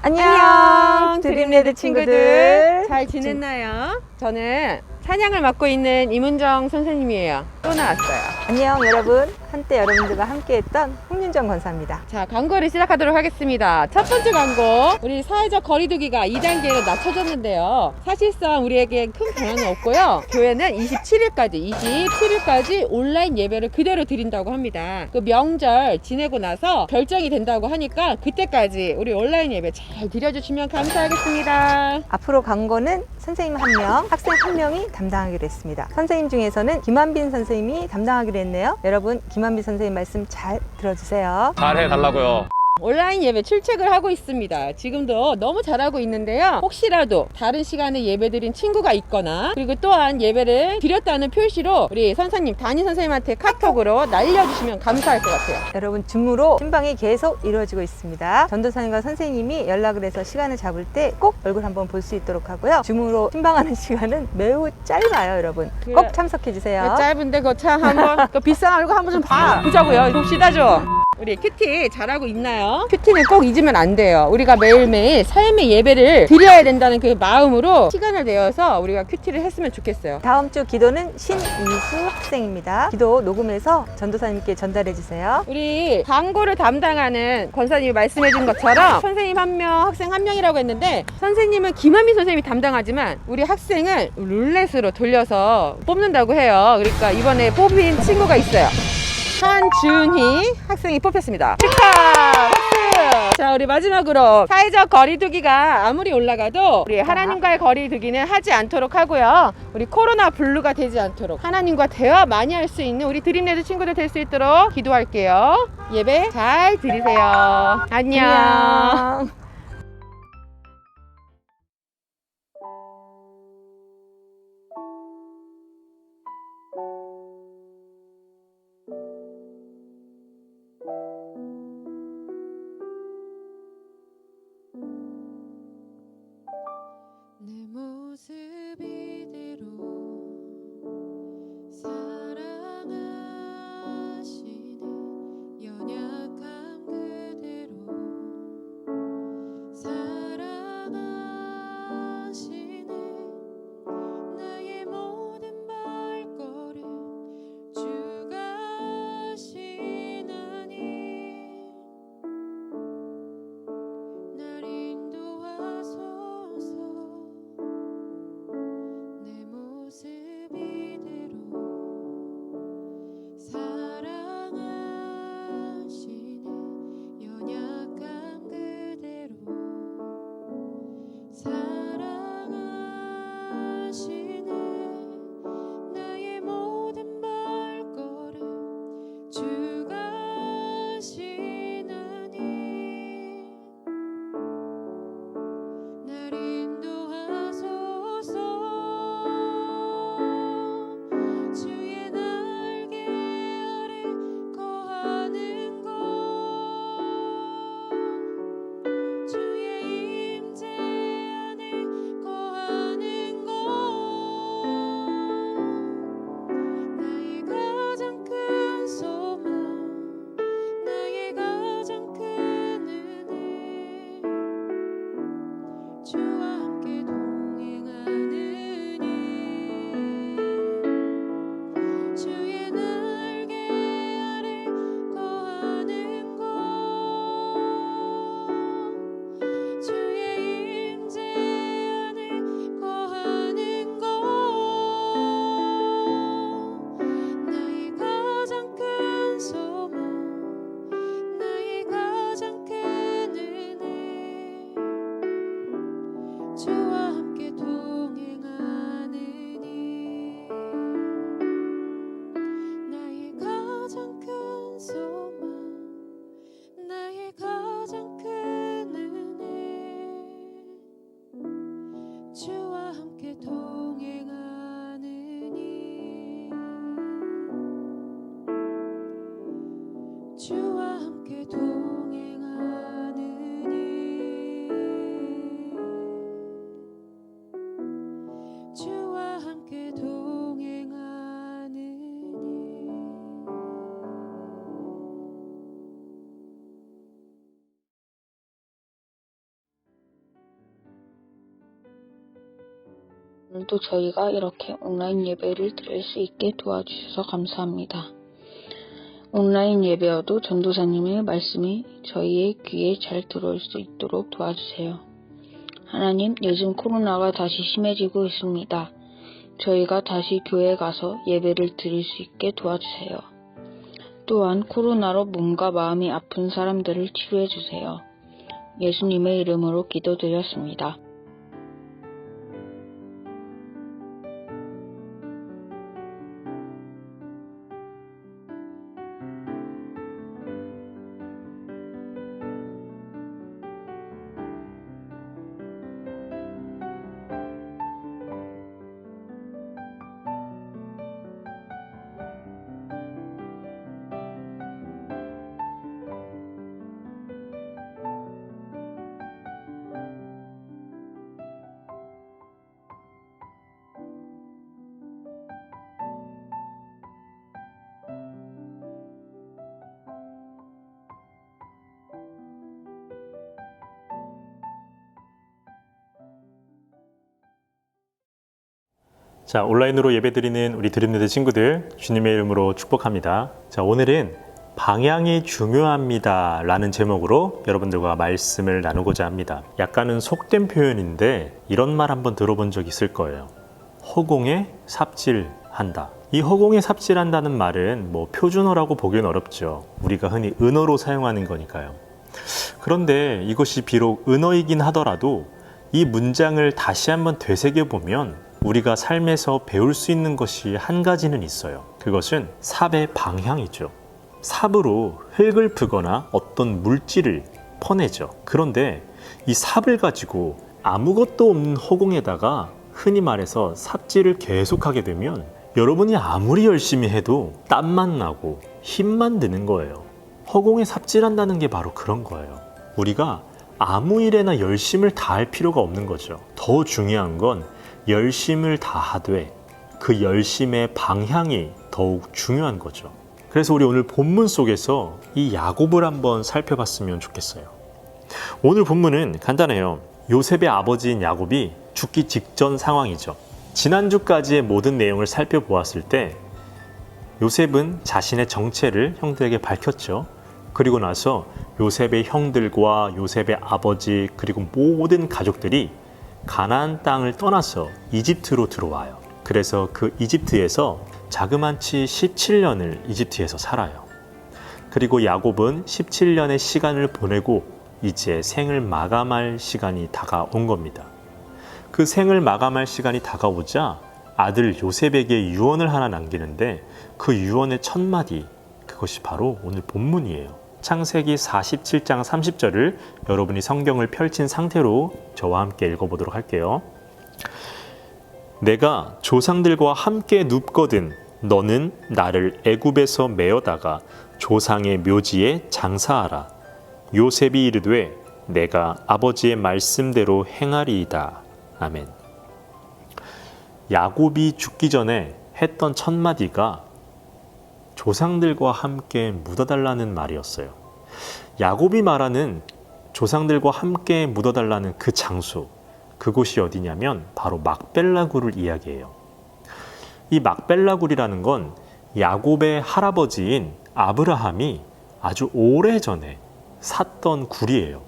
안녕, 드림레드 친구들. 잘 지냈나요? 저는 찬양을 맡고 있는 이문정 선생님이에요. 또 나왔어요. 안녕 여러분, 한때 여러분들과 함께했던 홍윤정 권사입니다. 자, 광고를 시작하도록 하겠습니다. 첫 번째 광고, 우리 사회적 거리두기가 2단계로 낮춰졌는데요. 사실상 우리에게 큰 변화는 없고요. 교회는 27일까지 온라인 예배를 그대로 드린다고 합니다. 그 명절 지내고 나서 결정이 된다고 하니까 그때까지 우리 온라인 예배 잘 드려주시면 감사하겠습니다. 앞으로 광고는 선생님 1명, 학생 1명이 담당하기로 했습니다. 선생님 중에서는 김한빈 선생님이 담당하기로 했네요. 여러분, 김한빈 선생님 말씀 잘 들어주세요. 잘해달라고요. 온라인 예배 출첵을 하고 있습니다. 지금도 너무 잘하고 있는데요. 혹시라도 다른 시간에 예배드린 친구가 있거나 그리고 또한 예배를 드렸다는 표시로 우리 선생님, 담임 선생님한테 카톡으로 날려주시면 감사할 것 같아요. 여러분, 줌으로 신방이 계속 이루어지고 있습니다. 전도사님과 선생님이 연락을 해서 시간을 잡을 때 꼭 얼굴 한번 볼 수 있도록 하고요. 줌으로 신방하는 시간은 매우 짧아요, 여러분. 꼭 참석해 주세요. 짧은데 그거 참 한번 그 비싼 얼굴 한번 좀 보자고요. 봅시다 좀. 우리 큐티 잘하고 있나요? 큐티는 꼭 잊으면 안 돼요. 우리가 매일매일 삶의 예배를 드려야 된다는 그 마음으로 시간을 내어서 우리가 큐티를 했으면 좋겠어요. 다음 주 기도는 신이수 학생입니다. 기도 녹음해서 전도사님께 전달해 주세요. 우리 광고를 담당하는 권사님이 말씀해 준 것처럼 선생님 1명, 학생 1명이라고 했는데 선생님은 김한민 선생님이 담당하지만 우리 학생을 룰렛으로 돌려서 뽑는다고 해요. 그러니까 이번에 뽑힌 친구가 있어요. 한준희 학생이 뽑혔습니다. 축하! 박수! 자, 우리 마지막으로 사회적 거리두기가 아무리 올라가도 우리 하나님과의 거리두기는 하지 않도록 하고요. 우리 코로나 블루가 되지 않도록 하나님과 대화 많이 할 수 있는 우리 드림레드 친구들 될 수 있도록 기도할게요. 예배 잘 드리세요. 안녕. 안녕. 내 모습 이대로 사랑하시네 연약함 그대로 사랑하시네 나의 모든 발걸음 주가 하시나니 날 인도하소서 내 모습 이대로 사랑하시네 연약함 그대로 사랑하시네 나의 모든 발걸음 주가 하시나니 날 인도하소서 주의 날개 아래 거하는 곳 주의 임재 안에 거하는 곳 나의 가장 큰 소망 나의 가장 큰 은혜 주와 함께 동행하느니 주의 날개 아래 거하는 곳 주의 임재 안에 거하는 곳 나의 가장 큰 소망 나의 가장 큰 은혜 주와 함께 동행하느니 나의 가장 큰 소망 나의 가장 큰 은혜 주와 함께 동행하느니 주와 함께 동행하느니 주와 함께 동행하느니 오늘도 저희가 이렇게 온라인 예배를 드릴 수 있게 도와주셔서 감사합니다. 온라인 예배여도 전도사님의 말씀이 저희의 귀에 잘 들어올 수 있도록 도와주세요. 하나님, 요즘 코로나가 다시 심해지고 있습니다. 저희가 다시 교회에 가서 예배를 드릴 수 있게 도와주세요. 또한 코로나로 몸과 마음이 아픈 사람들을 치유해 주세요. 예수님의 이름으로 기도드렸습니다. 자, 온라인으로 예배드리는 우리 드림네드 친구들, 주님의 이름으로 축복합니다. 자, 오늘은 방향이 중요합니다 라는 제목으로 여러분들과 말씀을 나누고자 합니다. 약간은 속된 표현인데 이런 말 한번 들어본 적 있을 거예요. 허공에 삽질한다. 이 허공에 삽질한다는 말은 뭐 표준어라고 보기는 어렵죠. 우리가 흔히 은어로 사용하는 거니까요. 그런데 이것이 비록 은어이긴 하더라도 이 문장을 다시 한번 되새겨보면 우리가 삶에서 배울 수 있는 것이 한 가지는 있어요. 그것은 삽의 방향이죠. 삽으로 흙을 푸거나 어떤 물질을 퍼내죠. 그런데 이 삽을 가지고 아무것도 없는 허공에다가 흔히 말해서 삽질을 계속하게 되면 여러분이 아무리 열심히 해도 땀만 나고 힘만 드는 거예요. 허공에 삽질한다는 게 바로 그런 거예요. 우리가 아무 일에나 열심을 다할 필요가 없는 거죠. 더 중요한 건 열심을 다하되 그 열심의 방향이 더욱 중요한 거죠. 그래서 우리 오늘 본문 속에서 이 야곱을 한번 살펴봤으면 좋겠어요. 오늘 본문은 간단해요. 요셉의 아버지인 야곱이 죽기 직전 상황이죠. 지난주까지의 모든 내용을 살펴보았을 때 요셉은 자신의 정체를 형들에게 밝혔죠. 그리고 나서 요셉의 형들과 요셉의 아버지 그리고 모든 가족들이 가나안 땅을 떠나서 이집트로 들어와요. 그래서 그 이집트에서 자그만치 17년을 이집트에서 살아요. 그리고 야곱은 17년의 시간을 보내고 이제 생을 마감할 시간이 다가온 겁니다. 그 생을 마감할 시간이 다가오자 아들 요셉에게 유언을 하나 남기는데 그 유언의 첫 마디, 그것이 바로 오늘 본문이에요. 창세기 47장 30절을 여러분이 성경을 펼친 상태로 저와 함께 읽어보도록 할게요. 내가 조상들과 함께 눕거든 너는 나를 애굽에서 메어다가 조상의 묘지에 장사하라. 요셉이 이르되 내가 아버지의 말씀대로 행하리이다. 아멘. 야곱이 죽기 전에 했던 첫 마디가 조상들과 함께 묻어달라는 말이었어요. 야곱이 말하는 조상들과 함께 묻어달라는 그 장소, 그곳이 어디냐면 바로 막벨라굴을 이야기해요. 이 막벨라굴이라는 건 야곱의 할아버지인 아브라함이 아주 오래전에 샀던 굴이에요.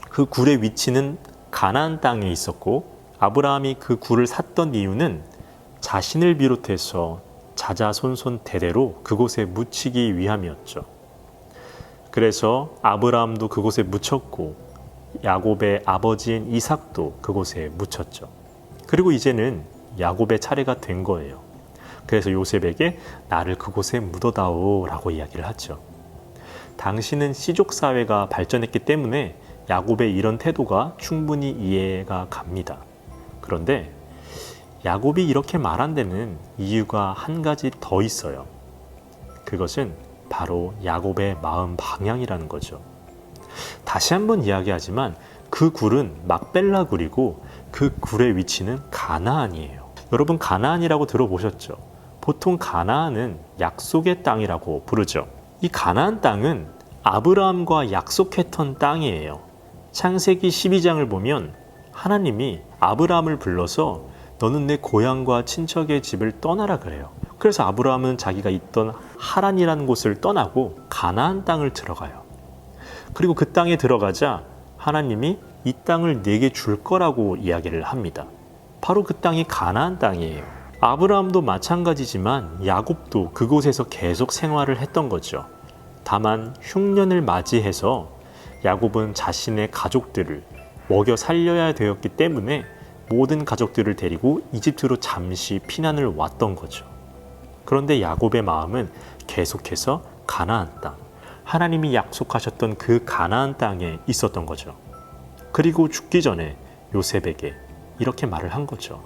그 굴의 위치는 가나안 땅에 있었고 아브라함이 그 굴을 샀던 이유는 자신을 비롯해서 자자손손 대대로 그곳에 묻히기 위함이었죠. 그래서 아브라함도 그곳에 묻혔고 야곱의 아버지인 이삭도 그곳에 묻혔죠. 그리고 이제는 야곱의 차례가 된 거예요. 그래서 요셉에게 나를 그곳에 묻어다오 라고 이야기를 하죠. 당시는 시족사회가 발전했기 때문에 야곱의 이런 태도가 충분히 이해가 갑니다. 그런데 야곱이 이렇게 말한 데는 이유가 한 가지 더 있어요. 그것은 바로 야곱의 마음 방향이라는 거죠. 다시 한번 이야기하지만 그 굴은 막벨라 굴이고 그 굴의 위치는 가나안이에요. 여러분 가나안이라고 들어보셨죠? 보통 가나안은 약속의 땅이라고 부르죠. 이 가나안 땅은 아브라함과 약속했던 땅이에요. 창세기 12장을 보면 하나님이 아브라함을 불러서 너는 내 고향과 친척의 집을 떠나라 그래요. 그래서 아브라함은 자기가 있던 하란이라는 곳을 떠나고 가나안 땅을 들어가요. 그리고 그 땅에 들어가자 하나님이 이 땅을 내게 줄 거라고 이야기를 합니다. 바로 그 땅이 가나안 땅이에요. 아브라함도 마찬가지지만 야곱도 그곳에서 계속 생활을 했던 거죠. 다만 흉년을 맞이해서 야곱은 자신의 가족들을 먹여 살려야 되었기 때문에 모든 가족들을 데리고 이집트로 잠시 피난을 왔던 거죠. 그런데 야곱의 마음은 계속해서 가나안 땅, 하나님이 약속하셨던 그 가나안 땅에 있었던 거죠. 그리고 죽기 전에 요셉에게 이렇게 말을 한 거죠.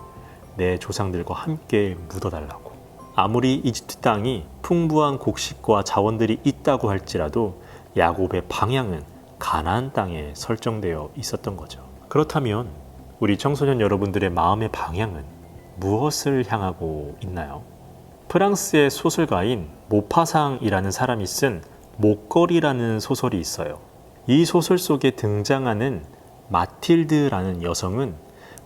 내 조상들과 함께 묻어달라고. 아무리 이집트 땅이 풍부한 곡식과 자원들이 있다고 할지라도 야곱의 방향은 가나안 땅에 설정되어 있었던 거죠. 그렇다면 우리 청소년 여러분들의 마음의 방향은 무엇을 향하고 있나요? 프랑스의 소설가인 모파상이라는 사람이 쓴 목걸이라는 소설이 있어요. 이 소설 속에 등장하는 마틸드라는 여성은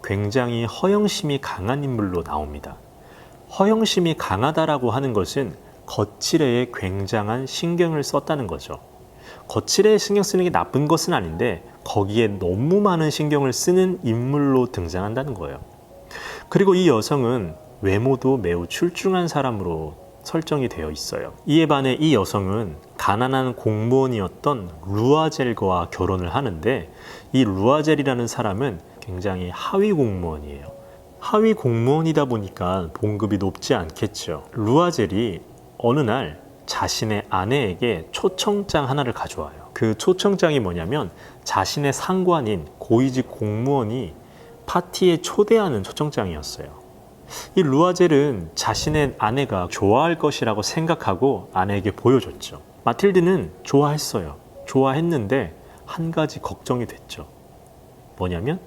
굉장히 허영심이 강한 인물로 나옵니다. 허영심이 강하다라고 하는 것은 거칠애에 굉장한 신경을 썼다는 거죠. 거칠애에 신경 쓰는 게 나쁜 것은 아닌데 거기에 너무 많은 신경을 쓰는 인물로 등장한다는 거예요. 그리고 이 여성은 외모도 매우 출중한 사람으로 설정이 되어 있어요. 이에 반해 이 여성은 가난한 공무원이었던 루아젤과 결혼을 하는데 이 루아젤이라는 사람은 굉장히 하위 공무원이에요. 하위 공무원이다 보니까 봉급이 높지 않겠죠. 루아젤이 어느 날 자신의 아내에게 초청장 하나를 가져와요. 그 초청장이 뭐냐면 자신의 상관인 고위직 공무원이 파티에 초대하는 초청장이었어요. 이 루아젤은 자신의 아내가 좋아할 것이라고 생각하고 아내에게 보여줬죠. 마틸드는 좋아했어요. 좋아했는데 한 가지 걱정이 됐죠. 뭐냐면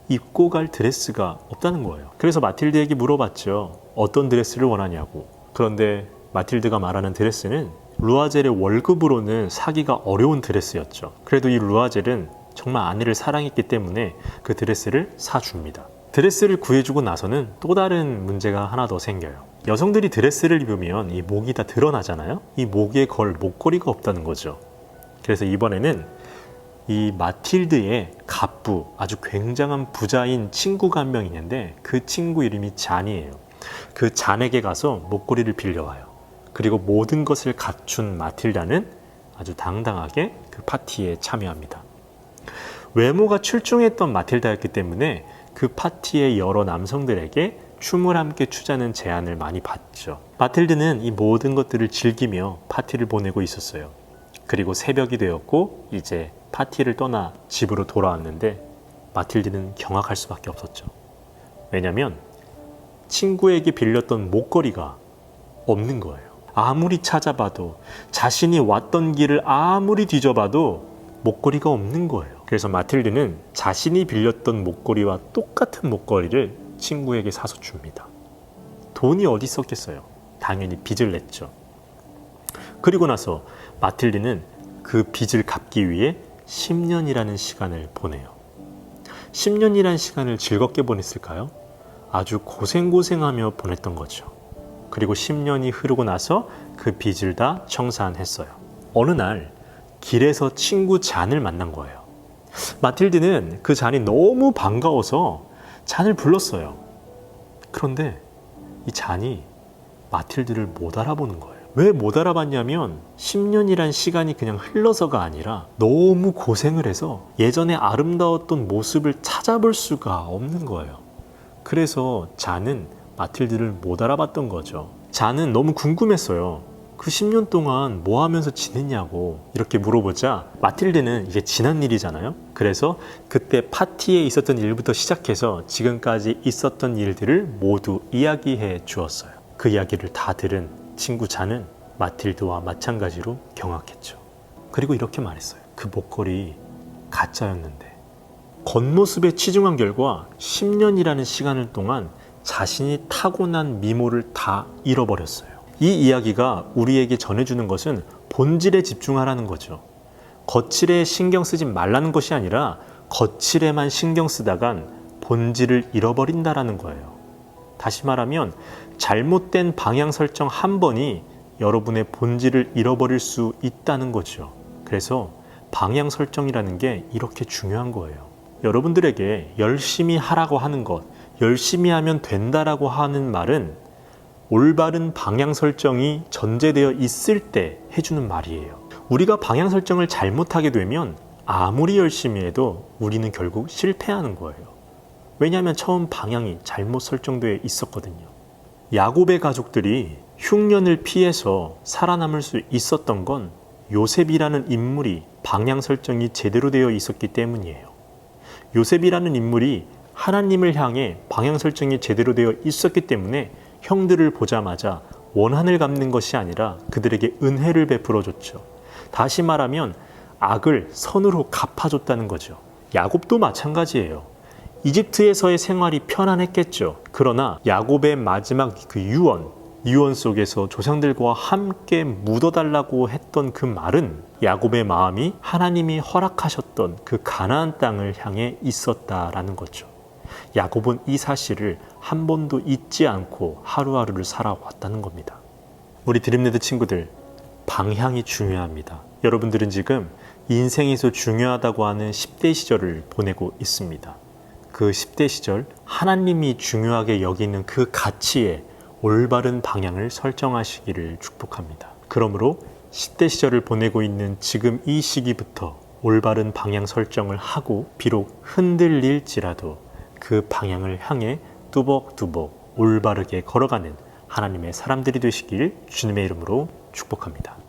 입고 갈 드레스가 없다는 거예요. 그래서 마틸드에게 물어봤죠. 어떤 드레스를 원하냐고. 그런데 마틸드가 말하는 드레스는 루아젤의 월급으로는 사기가 어려운 드레스였죠. 그래도 이 루아젤은 정말 아내를 사랑했기 때문에 그 드레스를 사줍니다. 드레스를 구해주고 나서는 또 다른 문제가 하나 더 생겨요. 여성들이 드레스를 입으면 이 목이 다 드러나잖아요. 이 목에 걸 목걸이가 없다는 거죠. 그래서 이번에는 이 마틸드의 갑부, 아주 굉장한 부자인 친구가 한 명 있는데 그 친구 이름이 잔이에요. 그 잔에게 가서 목걸이를 빌려와요. 그리고 모든 것을 갖춘 마틸다는 아주 당당하게 그 파티에 참여합니다. 외모가 출중했던 마틸다였기 때문에 그 파티의 여러 남성들에게 춤을 함께 추자는 제안을 많이 받죠. 마틸드는 이 모든 것들을 즐기며 파티를 보내고 있었어요. 그리고 새벽이 되었고 이제 파티를 떠나 집으로 돌아왔는데 마틸드는 경악할 수밖에 없었죠. 왜냐하면 친구에게 빌렸던 목걸이가 없는 거예요. 아무리 찾아봐도 자신이 왔던 길을 아무리 뒤져봐도 목걸이가 없는 거예요. 그래서 마틸드는 자신이 빌렸던 목걸이와 똑같은 목걸이를 친구에게 사서 줍니다. 돈이 어디 있었겠어요? 당연히 빚을 냈죠. 그리고 나서 마틸드는 그 빚을 갚기 위해 10년이라는 시간을 보내요. 10년이라는 시간을 즐겁게 보냈을까요? 아주 고생하며 보냈던 거죠. 그리고 10년이 흐르고 나서 그 빚을 다 청산했어요. 어느 날 길에서 친구 잔을 만난 거예요. 마틸드는 그 잔이 너무 반가워서 잔을 불렀어요. 그런데 이 잔이 마틸드를 못 알아보는 거예요. 왜 못 알아봤냐면 10년이란 시간이 그냥 흘러서가 아니라 너무 고생을 해서 예전에 아름다웠던 모습을 찾아볼 수가 없는 거예요. 그래서 잔은 마틸드를 못 알아봤던 거죠. 잔은 너무 궁금했어요. 그 10년 동안 뭐 하면서 지냈냐고 이렇게 물어보자 마틸드는 이게 지난 일이잖아요. 그래서 그때 파티에 있었던 일부터 시작해서 지금까지 있었던 일들을 모두 이야기해 주었어요. 그 이야기를 다 들은 친구 잔은 마틸드와 마찬가지로 경악했죠. 그리고 이렇게 말했어요. 그 목걸이 가짜였는데 겉모습에 치중한 결과 10년이라는 시간을 동안 자신이 타고난 미모를 다 잃어버렸어요. 이 이야기가 우리에게 전해주는 것은 본질에 집중하라는 거죠. 거칠에 신경 쓰지 말라는 것이 아니라 거칠에만 신경 쓰다간 본질을 잃어버린다라는 거예요. 다시 말하면 잘못된 방향 설정 한 번이 여러분의 본질을 잃어버릴 수 있다는 거죠. 그래서 방향 설정이라는 게 이렇게 중요한 거예요. 여러분들에게 열심히 하라고 하는 것, 열심히 하면 된다라고 하는 말은 올바른 방향 설정이 전제되어 있을 때 해주는 말이에요. 우리가 방향 설정을 잘못하게 되면 아무리 열심히 해도 우리는 결국 실패하는 거예요. 왜냐하면 처음 방향이 잘못 설정되어 있었거든요. 야곱의 가족들이 흉년을 피해서 살아남을 수 있었던 건 요셉이라는 인물이 방향 설정이 제대로 되어 있었기 때문이에요. 요셉이라는 인물이 하나님을 향해 방향 설정이 제대로 되어 있었기 때문에 형들을 보자마자 원한을 갚는 것이 아니라 그들에게 은혜를 베풀어 줬죠. 다시 말하면 악을 선으로 갚아줬다는 거죠. 야곱도 마찬가지예요. 이집트에서의 생활이 편안했겠죠. 그러나 야곱의 마지막 그 유언 속에서 조상들과 함께 묻어달라고 했던 그 말은 야곱의 마음이 하나님이 허락하셨던 그 가나안 땅을 향해 있었다라는 거죠. 야곱은 이 사실을 한 번도 잊지 않고 하루하루를 살아왔다는 겁니다. 우리 드림레드 친구들, 방향이 중요합니다. 여러분들은 지금 인생에서 중요하다고 하는 10대 시절을 보내고 있습니다. 그 10대 시절 하나님이 중요하게 여기는 그 가치에 올바른 방향을 설정하시기를 축복합니다. 그러므로 10대 시절을 보내고 있는 지금 이 시기부터 올바른 방향 설정을 하고 비록 흔들릴지라도 그 방향을 향해 뚜벅뚜벅 올바르게 걸어가는 하나님의 사람들이 되시길 주님의 이름으로 축복합니다.